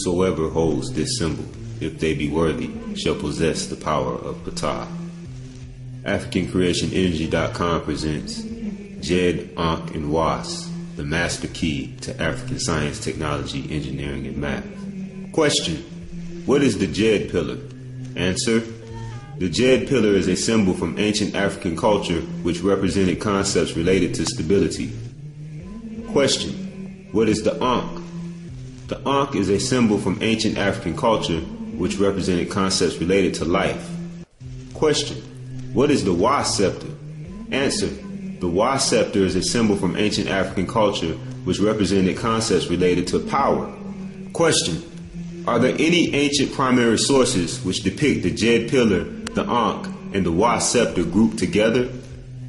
whosoever holds this symbol, if they be worthy, shall possess the power of Ptah. AfricanCreationEnergy.com presents Jed, Ankh, and Was, the master key to African science, technology, engineering, and math. Question: what is the Jed pillar? Answer: the Jed pillar is a symbol from ancient African culture which represented concepts related to stability. Question: what is the Ankh? The Ankh is a symbol from ancient African culture which represented concepts related to life. Question: what is the Wa scepter? Answer: the Wa scepter is a symbol from ancient African culture which represented concepts related to power. Question: are there any ancient primary sources which depict the Jed pillar, the Ankh, and the Wa scepter grouped together?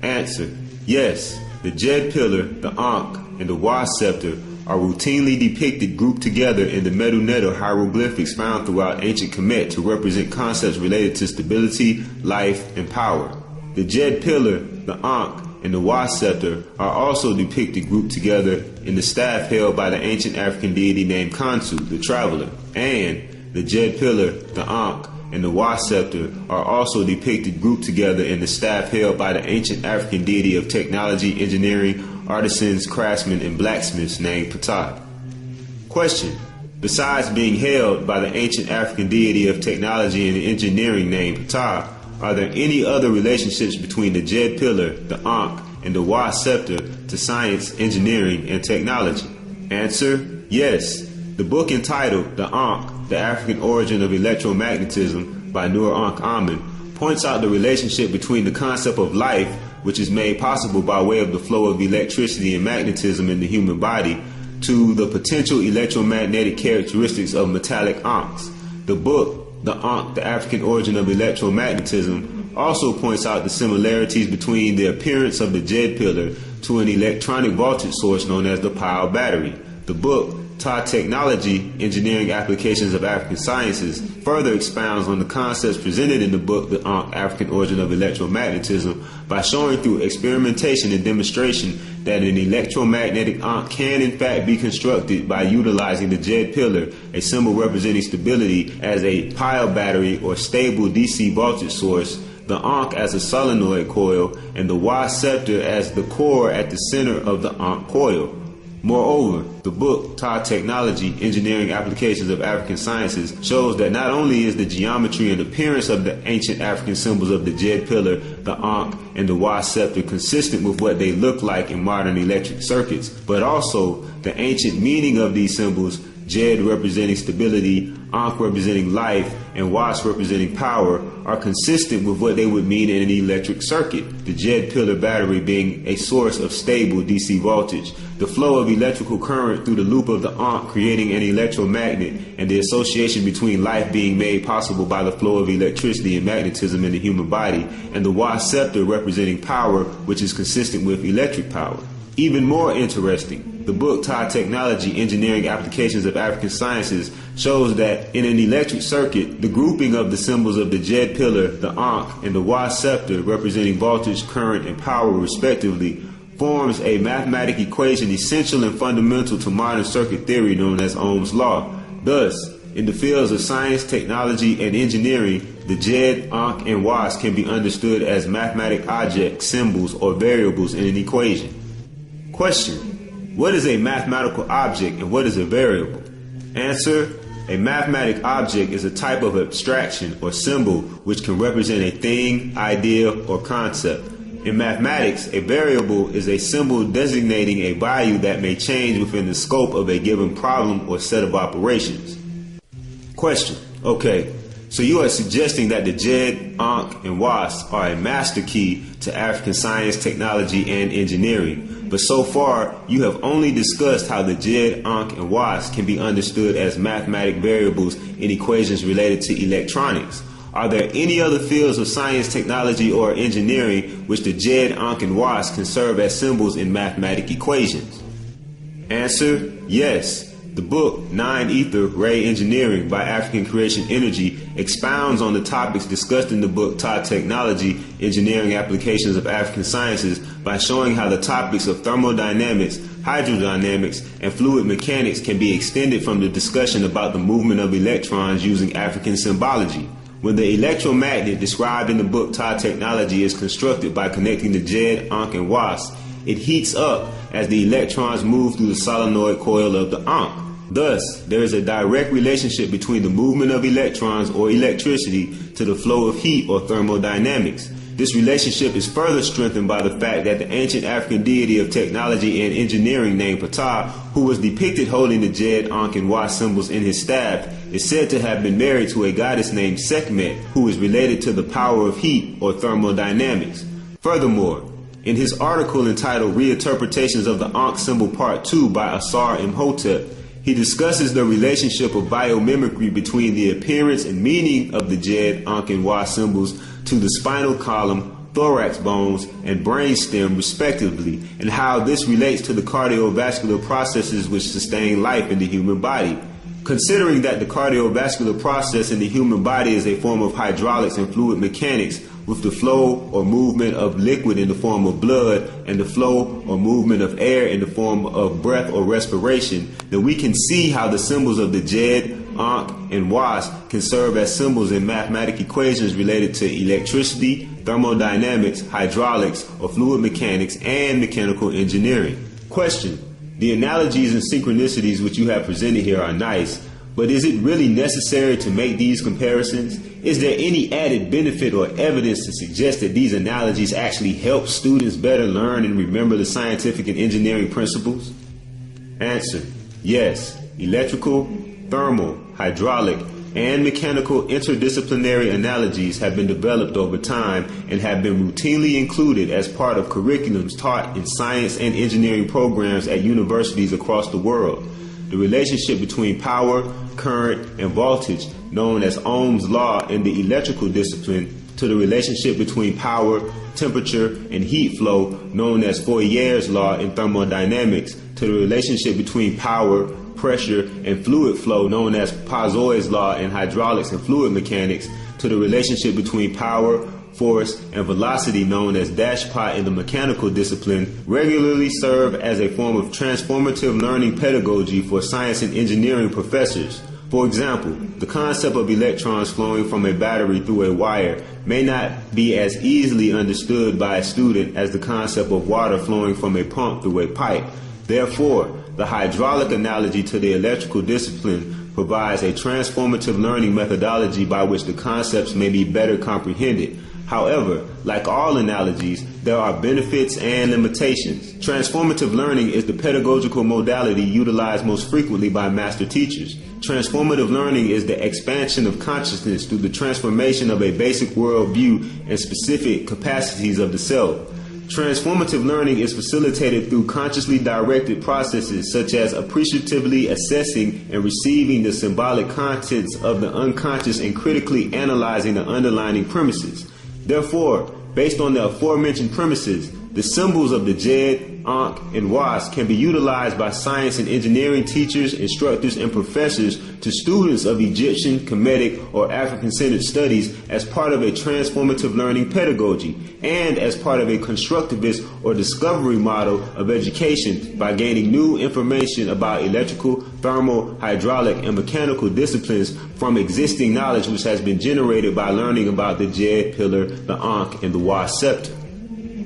Answer: yes. The Jed pillar, the Ankh, and the Wa scepter are routinely depicted grouped together in the Medu Neter hieroglyphics found throughout ancient Kemet to represent concepts related to stability, life, and power. The Jed pillar, the Ankh, and the Wa scepter are also depicted grouped together in the staff held by the ancient African deity named Khonsu, the traveler. And the Jed pillar, the Ankh, and the Wa scepter are also depicted grouped together in the staff held by the ancient African deity of technology, engineering, artisans, craftsmen, and blacksmiths named Ptah. Question: besides being held by the ancient African deity of technology and engineering named Ptah, are there any other relationships between the Jed pillar, the Ankh, and the Wa scepter to science, engineering, and technology? Answer: yes. The book entitled The Ankh, The African Origin of Electromagnetism by Nur Ankh Amen points out the relationship between the concept of life, which is made possible by way of the flow of electricity and magnetism in the human body, to the potential electromagnetic characteristics of metallic ankhs. The book, The Ankh, The African Origin of Electromagnetism, also points out the similarities between the appearance of the Jed pillar to an electronic voltage source known as the pile battery. The book, Ptah Technology, Engineering Applications of African Sciences, further expounds on the concepts presented in the book, The Ankh, African Origin of Electromagnetism, by showing through experimentation and demonstration that an electromagnetic Ankh can in fact be constructed by utilizing the Jed pillar, a symbol representing stability, as a pile battery or stable DC voltage source, the Ankh as a solenoid coil, and the Wa scepter as the core at the center of the Ankh coil. Moreover, the book, Ptah Technology, Engineering Applications of African Sciences, shows that not only is the geometry and appearance of the ancient African symbols of the Jed pillar, the Ankh, and the Wa scepter consistent with what they look like in modern electric circuits, but also the ancient meaning of these symbols, Jed representing stability, Ankh representing life, and Was representing power, are consistent with what they would mean in an electric circuit, the Jed pillar battery being a source of stable DC voltage, the flow of electrical current through the loop of the Ankh creating an electromagnet, and the association between life being made possible by the flow of electricity and magnetism in the human body, and the Wa scepter representing power, which is consistent with electric power. Even more interesting, the book Ptah Technology, Engineering Applications of African Sciences shows that in an electric circuit, the grouping of the symbols of the Jed pillar, the Ankh, and the Wa scepter representing voltage, current, and power respectively forms a mathematical equation essential and fundamental to modern circuit theory known as Ohm's law. Thus, in the fields of science, technology, and engineering, the Jed, Ankh, and Was can be understood as mathematic objects, symbols, or variables in an equation. Question: what is a mathematical object and what is a variable? Answer: a mathematic object is a type of abstraction or symbol which can represent a thing, idea, or concept. In mathematics, a variable is a symbol designating a value that may change within the scope of a given problem or set of operations. Question: okay, so you are suggesting that the Jed, Ankh, and Was are a master key to African science, technology, and engineering. But so far, you have only discussed how the Jed, Ankh, and Was can be understood as mathematic variables in equations related to electronics. Are there any other fields of science, technology, or engineering which the Jed, Ankh, and Was can serve as symbols in mathematic equations? Answer: yes. The book, 9-Ether Ray Engineering by African Creation Energy expounds on the topics discussed in the book Ptah Technology, Engineering Applications of African Sciences by showing how the topics of thermodynamics, hydrodynamics, and fluid mechanics can be extended from the discussion about the movement of electrons using African symbology. When the electromagnet described in the book Ta Technology is constructed by connecting the Jed, Ankh, and Was, it heats up as the electrons move through the solenoid coil of the Ankh. Thus, there is a direct relationship between the movement of electrons or electricity to the flow of heat or thermodynamics. This relationship is further strengthened by the fact that the ancient African deity of technology and engineering named Ptah, who was depicted holding the Jed, Ankh, and Wa symbols in his staff, is said to have been married to a goddess named Sekhmet, who is related to the power of heat or thermodynamics. Furthermore, in his article entitled Reinterpretations of the Ankh Symbol Part 2 by Asar Imhotep, he discusses the relationship of biomimicry between the appearance and meaning of the Jed, Ankh, and Wa symbols to the spinal column, thorax bones, and brainstem respectively, and how this relates to the cardiovascular processes which sustain life in the human body. Considering that the cardiovascular process in the human body is a form of hydraulics and fluid mechanics, with the flow or movement of liquid in the form of blood and the flow or movement of air in the form of breath or respiration, then we can see how the symbols of the Jed, Ankh, and Was can serve as symbols in mathematical equations related to electricity, thermodynamics, hydraulics, or fluid mechanics, and mechanical engineering. Question: the analogies and synchronicities which you have presented here are nice, but is it really necessary to make these comparisons? Is there any added benefit or evidence to suggest that these analogies actually help students better learn and remember the scientific and engineering principles? Answer: yes. Electrical, thermal, hydraulic, and mechanical interdisciplinary analogies have been developed over time and have been routinely included as part of curriculums taught in science and engineering programs at universities across the world. The relationship between power, current, and voltage, known as Ohm's law in the electrical discipline, to the relationship between power, temperature, and heat flow, known as Fourier's law in thermodynamics, to the relationship between power, pressure, and fluid flow, known as Pasol's law in hydraulics and fluid mechanics, to the relationship between power, force, and velocity, known as dashpot in the mechanical discipline, regularly serve as a form of transformative learning pedagogy for science and engineering professors. For example, the concept of electrons flowing from a battery through a wire may not be as easily understood by a student as the concept of water flowing from a pump through a pipe. Therefore, the hydraulic analogy to the electrical discipline provides a transformative learning methodology by which the concepts may be better comprehended. However, like all analogies, there are benefits and limitations. Transformative learning is the pedagogical modality utilized most frequently by master teachers. Transformative learning is the expansion of consciousness through the transformation of a basic worldview and specific capacities of the self. Transformative learning is facilitated through consciously directed processes such as appreciatively assessing and receiving the symbolic contents of the unconscious and critically analyzing the underlying premises. Therefore, based on the aforementioned premises, the symbols of the Jed, Ankh, and Was can be utilized by science and engineering teachers, instructors, and professors to students of Egyptian, Kemetic, or African-centered studies as part of a transformative learning pedagogy and as part of a constructivist or discovery model of education by gaining new information about electrical, thermal, hydraulic, and mechanical disciplines from existing knowledge which has been generated by learning about the Jed pillar, the Ankh, and the Wa scepter.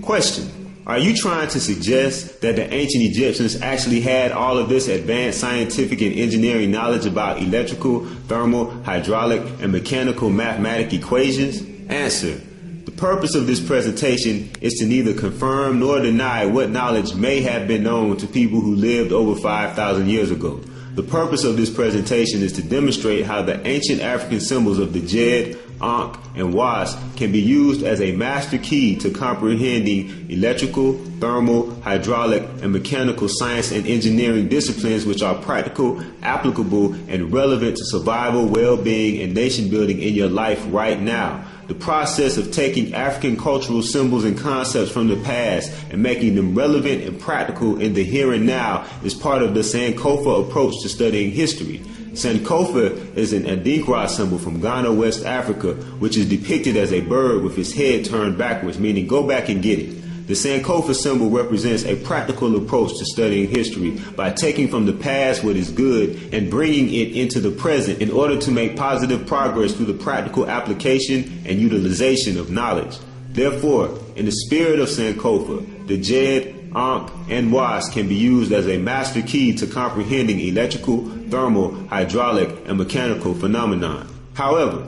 Question: are you trying to suggest that the ancient Egyptians actually had all of this advanced scientific and engineering knowledge about electrical, thermal, hydraulic, and mechanical mathematical equations? Answer: the purpose of this presentation is to neither confirm nor deny what knowledge may have been known to people who lived over 5,000 years ago. The purpose of this presentation is to demonstrate how the ancient African symbols of the Jed, Ankh, and Was can be used as a master key to comprehending electrical, thermal, hydraulic, and mechanical science and engineering disciplines which are practical, applicable, and relevant to survival, well-being, and nation building in your life right now. The process of taking African cultural symbols and concepts from the past and making them relevant and practical in the here and now is part of the Sankofa approach to studying history. Sankofa is an Adinkra symbol from Ghana, West Africa, which is depicted as a bird with its head turned backwards, meaning go back and get it. The Sankofa symbol represents a practical approach to studying history by taking from the past what is good and bringing it into the present in order to make positive progress through the practical application and utilization of knowledge. Therefore, in the spirit of Sankofa, the Jed, Ankh, and Was can be used as a master key to comprehending electrical, thermal, hydraulic, and mechanical phenomena. However,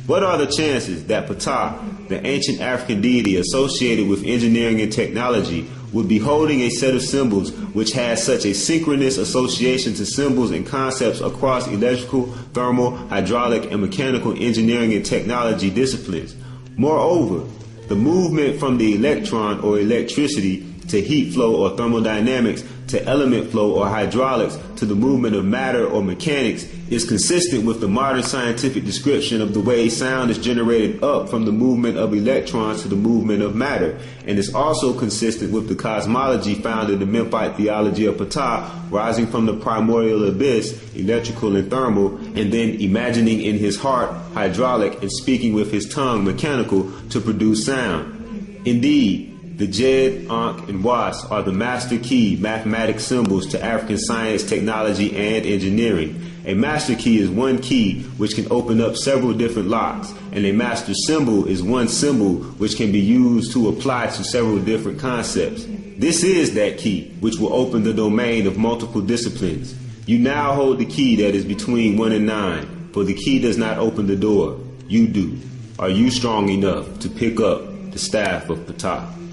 what are the chances that Ptah, the ancient African deity associated with engineering and technology, would be holding a set of symbols which has such a synchronous association to symbols and concepts across electrical, thermal, hydraulic, and mechanical engineering and technology disciplines? Moreover, the movement from the electron or electricity to heat flow or thermodynamics to element flow or hydraulics to the movement of matter or mechanics is consistent with the modern scientific description of the way sound is generated up from the movement of electrons to the movement of matter, and is also consistent with the cosmology found in the Memphite theology of Ptah, rising from the primordial abyss, electrical and thermal, and then imagining in his heart hydraulic and speaking with his tongue mechanical to produce sound. Indeed, the Jed, Ankh, and Was are the master key mathematic symbols to African science, technology, and engineering. A master key is one key which can open up several different locks, and a master symbol is one symbol which can be used to apply to several different concepts. This is that key which will open the domain of multiple disciplines. You now hold the key that is between 1 and 9, for the key does not open the door. You do. Are you strong enough to pick up the staff of Ptah?